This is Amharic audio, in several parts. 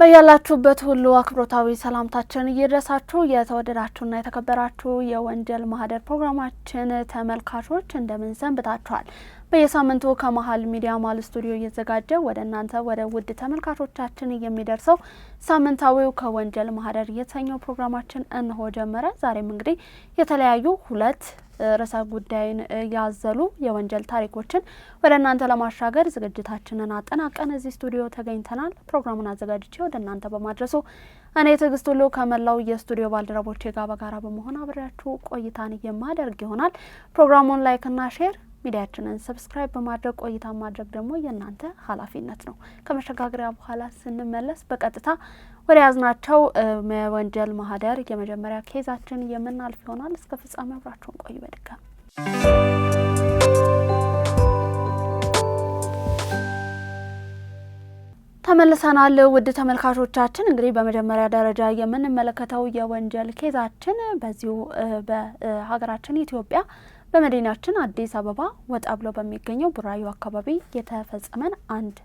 በያላችሁበት ሁሉ አክብሮታዊ ሰላምታችን እየደረሳችሁ የተወደዳችሁና የተከበራችሁ የወንጀል ማህደር ፕሮግራማችን ተመልካቾች እንደምን ሰንብታችኋል? በየሳምንቱ ከመሃል ሚዲያ ማል ስቱዲዮ እየተዘጋጀ ወደ እናንተ ወደ ውድ ተመልካቾቻችን የሚደርሰው ሳምንታዊው ከወንጀል ማህደር የተሰኘው ፕሮግራማችን እንሆ ጀመረ። ዛሬም እንግዲህ የተለያዩ ሁለት ርዕሰ ጉዳይን ያዘሉ የወንጀል ታሪኮችን ወደ እናንተ ለማሻገር ዝግጅታችንን አጠናቀን እዚህ ስቱዲዮ ተገኝተናል። ፕሮግራሙን አዘጋጅቼ ወደ እናንተ በማድረሱ እኔ ትዕግስት ሁሉ ከመላው የስቱዲዮ ባልደረቦቼ ጋር በጋራ በመሆን አብሬያችሁ ቆይታን የማደርግ ይሆናል። ፕሮግራሙን ላይክና ሼር ሚዲያችንን ሰብስክራይብ በማድረግ ቆይታ ማድረግ ደግሞ የእናንተ ኃላፊነት ነው። ከመሸጋገሪያ በኋላ ስንመለስ በቀጥታ ወደ ያዝናቸው ወንጀል ማህደር የመጀመሪያ ኬዛችን የምናልፍ ይሆናል። እስከ ፍጻሜ አብራችሁን ቆዩ። በድጋሚ ተመልሰናል። ውድ ተመልካቾቻችን እንግዲህ በመጀመሪያ ደረጃ የምንመለከተው የወንጀል ኬዛችን በዚሁ በሀገራችን ኢትዮጵያ በመዲናችን አዲስ አበባ ወጣ ብሎ በሚገኘው ቡራዩ አካባቢ የተፈጸመን አንድ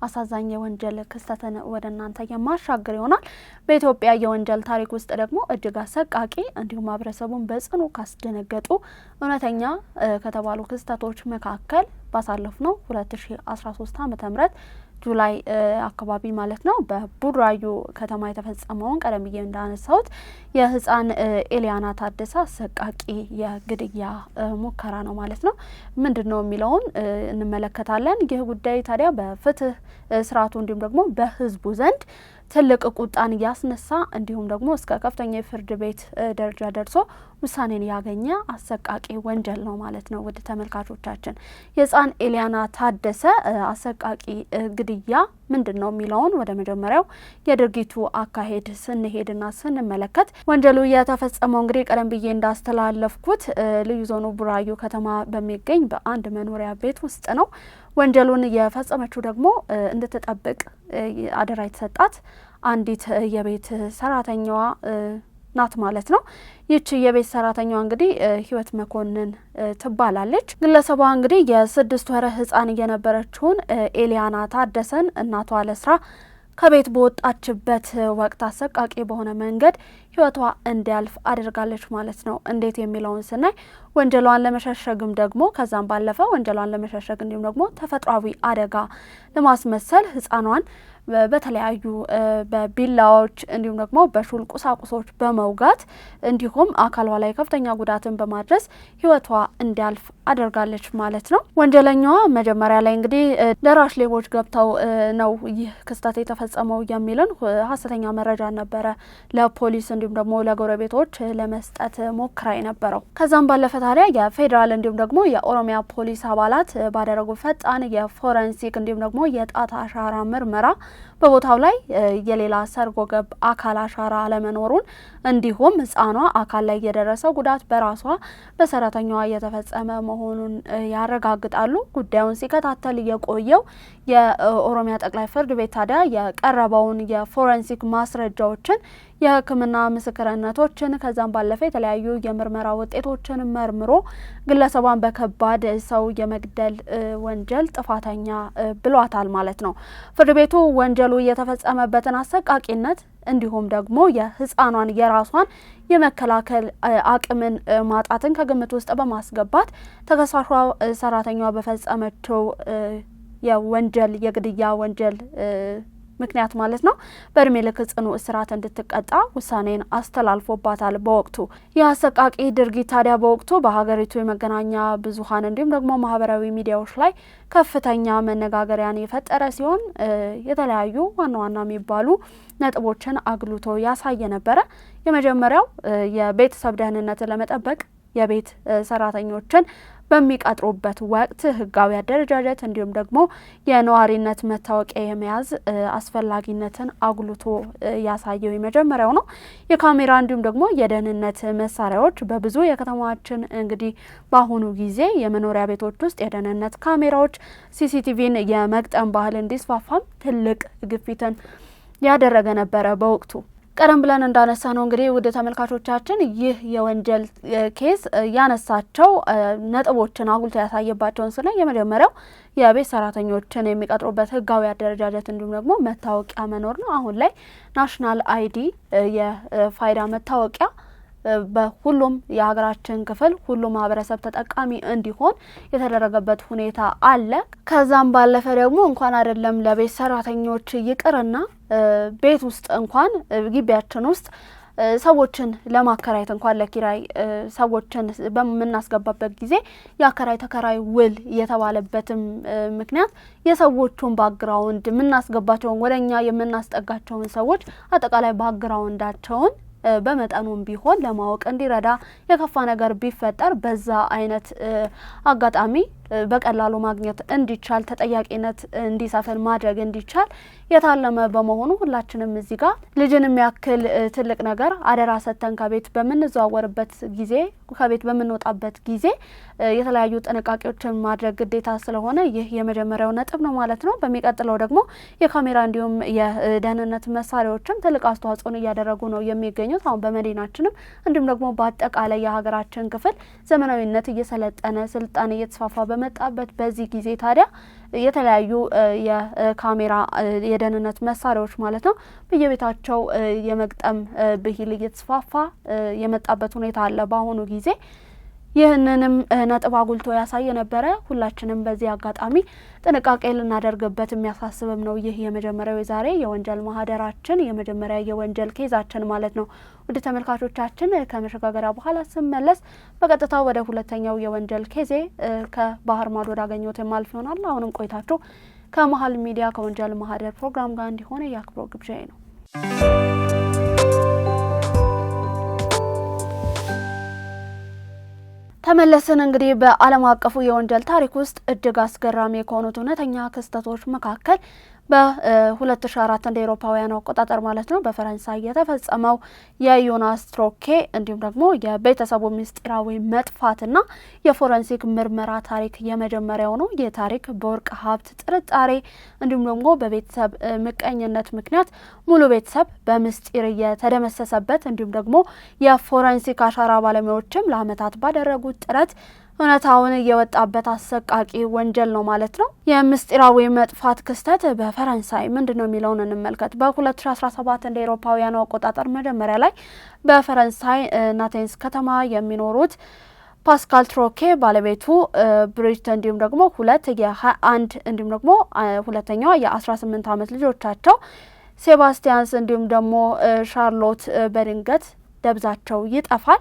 አሳዛኝ የወንጀል ክስተትን ወደ እናንተ የማሻገር ይሆናል። በኢትዮጵያ የወንጀል ታሪክ ውስጥ ደግሞ እጅግ አሰቃቂ እንዲሁም ማህበረሰቡን በጽኑ ካስደነገጡ እውነተኛ ከተባሉ ክስተቶች መካከል ባሳለፍነው 2013 ዓ.ም ጁላይ አካባቢ ማለት ነው በቡራዩ ከተማ የተፈጸመውን ቀደም ብዬ እንዳነሳሁት የህፃን ኤሊያና ታደሰ አሰቃቂ የግድያ ሙከራ ነው ማለት ነው። ምንድነው የሚለውን እንመለከታለን። ይህ ጉዳይ ታዲያ በፍትህ ስርዓቱ እንዲሁም ደግሞ በህዝቡ ዘንድ ትልቅ ቁጣን ያስነሳ እንዲሁም ደግሞ እስከ ከፍተኛ ፍርድ ቤት ደረጃ ደርሶ ውሳኔን ያገኘ አሰቃቂ ወንጀል ነው ማለት ነው። ውድ ተመልካቾቻችን የህፃን ኤሊያና ታደሰ አሰቃቂ ግድያ ምንድነው የሚለውን ወደ መጀመሪያው የድርጊቱ አካሄድ ስንሄድና ስንመለከት ወንጀሉ የተፈጸመው እንግዲህ ቀደም ብዬ እንዳስተላለፍኩት ልዩ ዞኑ ቡራዩ ከተማ በሚገኝ በአንድ መኖሪያ ቤት ውስጥ ነው። ወንጀሉን የፈጸመችው ደግሞ እንድትጠብቅ አደራ የተሰጣት አንዲት የቤት ሰራተኛዋ ናት ማለት ነው። ይቺ የቤት ሰራተኛዋ እንግዲህ ህይወት መኮንን ትባላለች። ግለሰቧ እንግዲህ የ6 ወር ህፃን የነበረችውን ኤሊያና ታደሰን እናቷ ለስራ ከቤት በወጣችበት ወቅት አሰቃቂ በሆነ መንገድ ህይወቷ እንዲያልፍ አድርጋለች ማለት ነው። እንዴት የሚለውን ስናይ ወንጀሏን ለመሸሸግም ደግሞ ከዛም ባለፈ ወንጀሏን ለመሸሸግ እንዲሁም ደግሞ ተፈጥሯዊ አደጋ ለማስመሰል ህፃኗን በተለያዩ በቢላዎች እንዲሁም ደግሞ በሹል ቁሳቁሶች በመውጋት እንዲሁም አካሏ ላይ ከፍተኛ ጉዳትን በማድረስ ህይወቷ እንዲያልፍ አድርጋለች ማለት ነው። ወንጀለኛዋ መጀመሪያ ላይ እንግዲህ ደራሽ ሌቦች ገብተው ነው ይህ ክስተት የተፈጸመው የሚልን ሀሰተኛ መረጃ ነበረ ለፖሊስ እንዲሁም ደግሞ ለጎረቤቶች ለመስጠት ሞክራ የነበረው። ከዛም ባለፈ ታዲያ የፌዴራል እንዲሁም ደግሞ የኦሮሚያ ፖሊስ አባላት ባደረጉ ፈጣን የፎረንሲክ እንዲሁም ደግሞ የጣት አሻራ ምርመራ በቦታው ላይ የሌላ ሰርጎ ገብ አካል አሻራ አለመኖሩን እንዲሁም ህፃኗ አካል ላይ የደረሰው ጉዳት በራሷ በሰራተኛዋ የተፈጸመ መሆኑን ያረጋግጣሉ። ጉዳዩን ሲከታተል የቆየው የኦሮሚያ ጠቅላይ ፍርድ ቤት ታዲያ የቀረበውን የፎረንሲክ ማስረጃዎችን የሕክምና ምስክርነቶችን ከዛም ባለፈ የተለያዩ የምርመራ ውጤቶችን መርምሮ ግለሰቧን በከባድ ሰው የመግደል ወንጀል ጥፋተኛ ብሏታል ማለት ነው። ፍርድ ቤቱ ወንጀሉ የተፈጸመበትን አሰቃቂነት እንዲሁም ደግሞ የህፃኗን የራሷን የመከላከል አቅምን ማጣትን ከግምት ውስጥ በማስገባት ተከሳሿ ሰራተኛዋ በፈጸመችው የወንጀል የግድያ ወንጀል ምክንያት ማለት ነው በእድሜ ልክ ጽኑ እስራት እንድትቀጣ ውሳኔን አስተላልፎባታል። በወቅቱ የአሰቃቂ ድርጊት ታዲያ በወቅቱ በሀገሪቱ የመገናኛ ብዙኃን እንዲሁም ደግሞ ማህበራዊ ሚዲያዎች ላይ ከፍተኛ መነጋገሪያን የፈጠረ ሲሆን የተለያዩ ዋና ዋና የሚባሉ ነጥቦችን አግሉቶ ያሳየ ነበረ። የመጀመሪያው የቤተሰብ ደህንነትን ለመጠበቅ የቤት ሰራተኞችን በሚቀጥሩበት ወቅት ህጋዊ አደረጃጀት እንዲሁም ደግሞ የነዋሪነት መታወቂያ የመያዝ አስፈላጊነትን አጉልቶ ያሳየው የመጀመሪያው ነው። የካሜራ እንዲሁም ደግሞ የደህንነት መሳሪያዎች በብዙ የከተማችን እንግዲህ በአሁኑ ጊዜ የመኖሪያ ቤቶች ውስጥ የደህንነት ካሜራዎች ሲሲቲቪን የመግጠም ባህል እንዲስፋፋም ትልቅ ግፊትን ያደረገ ነበረ በወቅቱ። ቀደም ብለን እንዳነሳ ነው እንግዲህ ውድ ተመልካቾቻችን ይህ የወንጀል ኬስ ያነሳቸው ነጥቦችን አጉልቶ ያሳየባቸውን ስለ የመጀመሪያው የቤት ሰራተኞችን የሚቀጥሩበት ህጋዊ አደረጃጀት እንዲሁም ደግሞ መታወቂያ መኖር ነው። አሁን ላይ ናሽናል አይዲ የፋይዳ መታወቂያ በሁሉም የሀገራችን ክፍል ሁሉም ማህበረሰብ ተጠቃሚ እንዲሆን የተደረገበት ሁኔታ አለ። ከዛም ባለፈ ደግሞ እንኳን አይደለም ለቤት ሰራተኞች ይቅርና ቤት ውስጥ እንኳን ግቢያችን ውስጥ ሰዎችን ለማከራየት እንኳን ለኪራይ ሰዎችን በመናስገባበት ጊዜ ያከራይ ተከራይ ውል የተባለበትም ምክንያት የሰዎቹን ባክግራውንድ ምናስገባቸውን ወደኛ የምናስጠጋቸውን ሰዎች አጠቃላይ ባክግራውንዳቸውን በመጠኑም ቢሆን ለማወቅ እንዲረዳ የከፋ ነገር ቢፈጠር በዛ አይነት አጋጣሚ በቀላሉ ማግኘት እንዲቻል ተጠያቂነት እንዲሰፍን ማድረግ እንዲቻል የታለመ በመሆኑ ሁላችንም እዚህ ጋር ልጅን የሚያክል ትልቅ ነገር አደራ ሰተን ከቤት በምንዘዋወርበት ጊዜ ከቤት በምንወጣበት ጊዜ የተለያዩ ጥንቃቄዎችን ማድረግ ግዴታ ስለሆነ ይህ የመጀመሪያው ነጥብ ነው ማለት ነው። በሚቀጥለው ደግሞ የካሜራ እንዲሁም የደህንነት መሳሪያዎችም ትልቅ አስተዋጽኦን እያደረጉ ነው የሚገኙት። አሁን በመዲናችንም እንዲሁም ደግሞ በአጠቃላይ የሀገራችን ክፍል ዘመናዊነት እየሰለጠነ ስልጣኔ እየተስፋፋ በመጣበት በዚህ ጊዜ ታዲያ የተለያዩ የካሜራ የደህንነት መሳሪያዎች ማለት ነው በየቤታቸው የመግጠም ብሂል እየተስፋፋ የመጣበት ሁኔታ አለ በአሁኑ ጊዜ። ይህንንም ነጥብ አጉልቶ ያሳየ ነበረ። ሁላችንም በዚህ አጋጣሚ ጥንቃቄ ልናደርግበት የሚያሳስብም ነው። ይህ የመጀመሪያው የዛሬ የወንጀል ማህደራችን የመጀመሪያ የወንጀል ኬዛችን ማለት ነው። ወደ ተመልካቾቻችን ከመሸጋገሪያ በኋላ ስመለስ በቀጥታ ወደ ሁለተኛው የወንጀል ኬዜ ከባህር ማዶ ወዳገኘሁት የማልፍ ይሆናል። አሁንም ቆይታችሁ ከመሀል ሚዲያ ከወንጀል ማህደር ፕሮግራም ጋር እንዲሆነ የአክብሮ ግብዣዬ ነው። ተመለስን። እንግዲህ በዓለም አቀፉ የወንጀል ታሪክ ውስጥ እጅግ አስገራሚ ከሆኑት እውነተኛ ክስተቶች መካከል በ2004 እንደ አውሮፓውያን አቆጣጠር ማለት ነው በፈረንሳይ የተፈጸመው የዮናስ ትሮኬ እንዲሁም ደግሞ የቤተሰቡ ምስጢራዊ መጥፋትና የፎረንሲክ ምርመራ ታሪክ የመጀመሪያው ነው። ይህ ታሪክ በወርቅ ሀብት ጥርጣሬ እንዲሁም ደግሞ በቤተሰብ ምቀኝነት ምክንያት ሙሉ ቤተሰብ በምስጢር የተደመሰሰበት እንዲሁም ደግሞ የፎረንሲክ አሻራ ባለሙያዎችም ለዓመታት ባደረጉት ጥረት እውነታውን የወጣበት አሰቃቂ ወንጀል ነው ማለት ነው። የምስጢራዊ መጥፋት ክስተት በፈረንሳይ ምንድነው የሚለውን እንመልከት። በ2017 እንደ አውሮፓውያን አቆጣጠር መጀመሪያ ላይ በፈረንሳይ ናቴንስ ከተማ የሚኖሩት ፓስካል ትሮኬ ባለቤቱ ብሪጅት እንዲሁም ደግሞ ሁለት የ21 እንዲሁም ደግሞ ሁለተኛዋ የ18 ዓመት ልጆቻቸው ሴባስቲያንስ እንዲሁም ደግሞ ሻርሎት በድንገት ደብዛቸው ይጠፋል።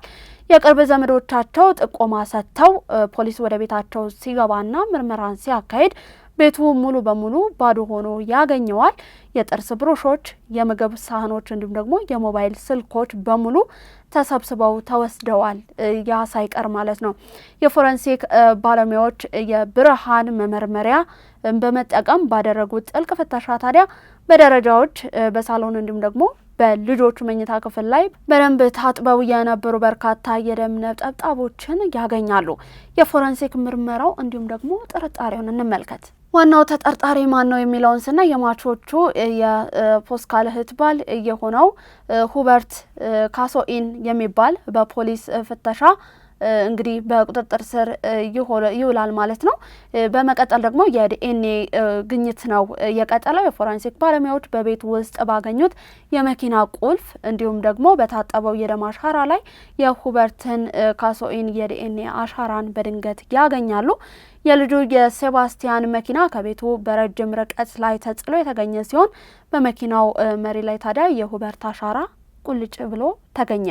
የቅርብ ዘመዶቻቸው ጥቆማ ሰጥተው ፖሊስ ወደ ቤታቸው ሲገባና ምርመራን ሲያካሂድ ቤቱ ሙሉ በሙሉ ባዶ ሆኖ ያገኘዋል። የጥርስ ብሩሾች፣ የምግብ ሳህኖች እንዲሁም ደግሞ የሞባይል ስልኮች በሙሉ ተሰብስበው ተወስደዋል። ያ ሳይቀር ማለት ነው። የፎረንሲክ ባለሙያዎች የብርሃን መመርመሪያ በመጠቀም ባደረጉት ጥልቅ ፍተሻ ታዲያ በደረጃዎች በሳሎን እንዲሁም ደግሞ በልጆቹ መኝታ ክፍል ላይ በደንብ ታጥበው የነበሩ በርካታ የደም ነጠብጣቦችን ያገኛሉ። የፎረንሲክ ምርመራው እንዲሁም ደግሞ ጥርጣሬውን እንመልከት። ዋናው ተጠርጣሪ ማን ነው የሚለውን ስናይ የሟቾቹ የፖስካል እህት ባል የሆነው ሁበርት ካሶኢን የሚባል በፖሊስ ፍተሻ እንግዲህ በቁጥጥር ስር ይውላል ማለት ነው። በመቀጠል ደግሞ የዲኤንኤ ግኝት ነው የቀጠለው። የፎረንሲክ ባለሙያዎች በቤት ውስጥ ባገኙት የመኪና ቁልፍ እንዲሁም ደግሞ በታጠበው የደም አሻራ ላይ የሁበርትን ካሶኢን የዲኤንኤ አሻራን በድንገት ያገኛሉ። የልጁ የሴባስቲያን መኪና ከቤቱ በረጅም ርቀት ላይ ተጥሎ የተገኘ ሲሆን በመኪናው መሪ ላይ ታዲያ የሁበርት አሻራ ቁልጭ ብሎ ተገኘ።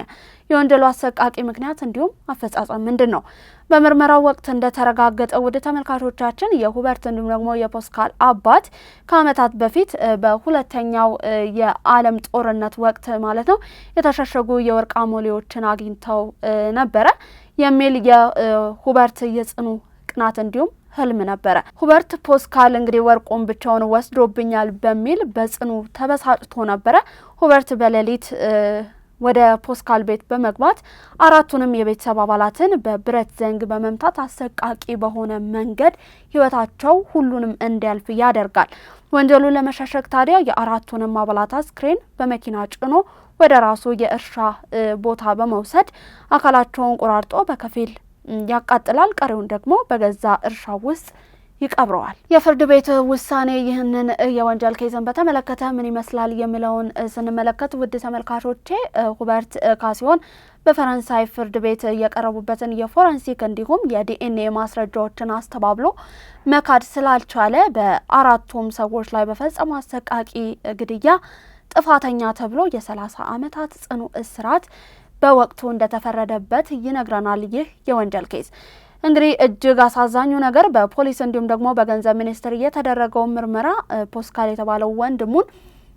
የወንጀሉ አሰቃቂ ምክንያት እንዲሁም አፈጻጸም ምንድን ነው? በምርመራው ወቅት እንደተረጋገጠው ወደ ተመልካቾቻችን የሁበርት እንዲሁም ደግሞ የፖስካል አባት ከዓመታት በፊት በሁለተኛው የዓለም ጦርነት ወቅት ማለት ነው የተሸሸጉ የወርቅ አሞሌዎችን አግኝተው ነበረ የሚል የሁበርት የጽኑ ቅናት እንዲሁም ህልም ነበረ። ሁበርት ፖስካል እንግዲህ ወርቁን ብቻውን ወስዶብኛል በሚል በጽኑ ተበሳጭቶ ነበረ። ሁበርት በሌሊት ወደ ፖስካል ቤት በመግባት አራቱንም የቤተሰብ አባላትን በብረት ዘንግ በመምታት አሰቃቂ በሆነ መንገድ ህይወታቸው ሁሉንም እንዲያልፍ ያደርጋል። ወንጀሉን ለመሸሸግ ታዲያ የአራቱንም አባላት አስክሬን በመኪና ጭኖ ወደ ራሱ የእርሻ ቦታ በመውሰድ አካላቸውን ቆራርጦ በከፊል ያቃጥላል፣ ቀሪውን ደግሞ በገዛ እርሻ ውስጥ ይቀብረዋል። የፍርድ ቤት ውሳኔ ይህንን የወንጀል ኬዝን በተመለከተ ምን ይመስላል የሚለውን ስንመለከት ውድ ተመልካቾቼ ሁበርት ካሲዮን በፈረንሳይ ፍርድ ቤት የቀረቡበትን የፎረንሲክ እንዲሁም የዲኤንኤ ማስረጃዎችን አስተባብሎ መካድ ስላልቻለ በአራቱም ሰዎች ላይ በፈጸሙ አሰቃቂ ግድያ ጥፋተኛ ተብሎ የ30 ዓመታት ጽኑ እስራት በወቅቱ እንደተፈረደበት ይነግረናል። ይህ የወንጀል ኬዝ እንግዲህ እጅግ አሳዛኙ ነገር በፖሊስ እንዲሁም ደግሞ በገንዘብ ሚኒስቴር የተደረገው ምርመራ ፖስካል የተባለው ወንድሙን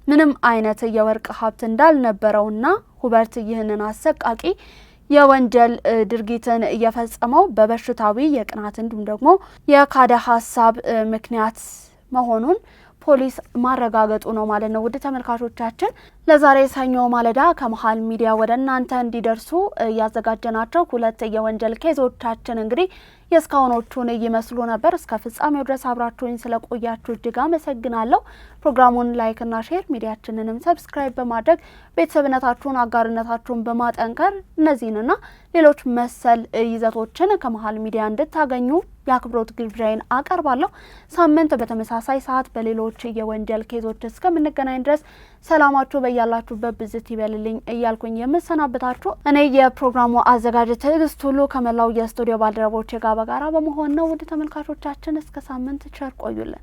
ምንም አይነት የወርቅ ሀብት እንዳልነበረውና ሁበርት ይህንን አሰቃቂ የወንጀል ድርጊትን እየፈጸመው በበሽታዊ የቅናት እንዲሁም ደግሞ የካደ ሀሳብ ምክንያት መሆኑን ፖሊስ ማረጋገጡ ነው ማለት ነው። ውድ ተመልካቾቻችን ለዛሬ ሰኞ ማለዳ ከመሃል ሚዲያ ወደ እናንተ እንዲደርሱ ያዘጋጀናቸው ሁለት የወንጀል ኬዞቻችን እንግዲህ የስካውኖቹን ይመስሉ ነበር። እስከ ፍጻሜው ድረስ አብራችሁኝ ስለቆያችሁ እጅግ አመሰግናለሁ። ፕሮግራሙን ላይክ እና ሼር ሚዲያችንንም ሰብስክራይብ በማድረግ ቤተሰብነታችሁን አጋርነታችሁን በማጠንከር እነዚህንና ሌሎች መሰል ይዘቶችን ከመሃል ሚዲያ እንድታገኙ የአክብሮት ግብዣዬን አቀርባለሁ። ሳምንት በተመሳሳይ ሰዓት በሌሎች የወንጀል ኬዞች እስከምንገናኝ ድረስ ሰላማችሁ በያላችሁበት ብዝት ይበልልኝ እያልኩኝ የምሰናበታችሁ እኔ የፕሮግራሙ አዘጋጅ ትዕግስት ሁሉ ከመላው የስቱዲዮ ባልደረቦቼ ጋር በጋራ በመሆን ነው። ውድ ተመልካቾቻችን እስከ ሳምንት ቸር ቆዩልን።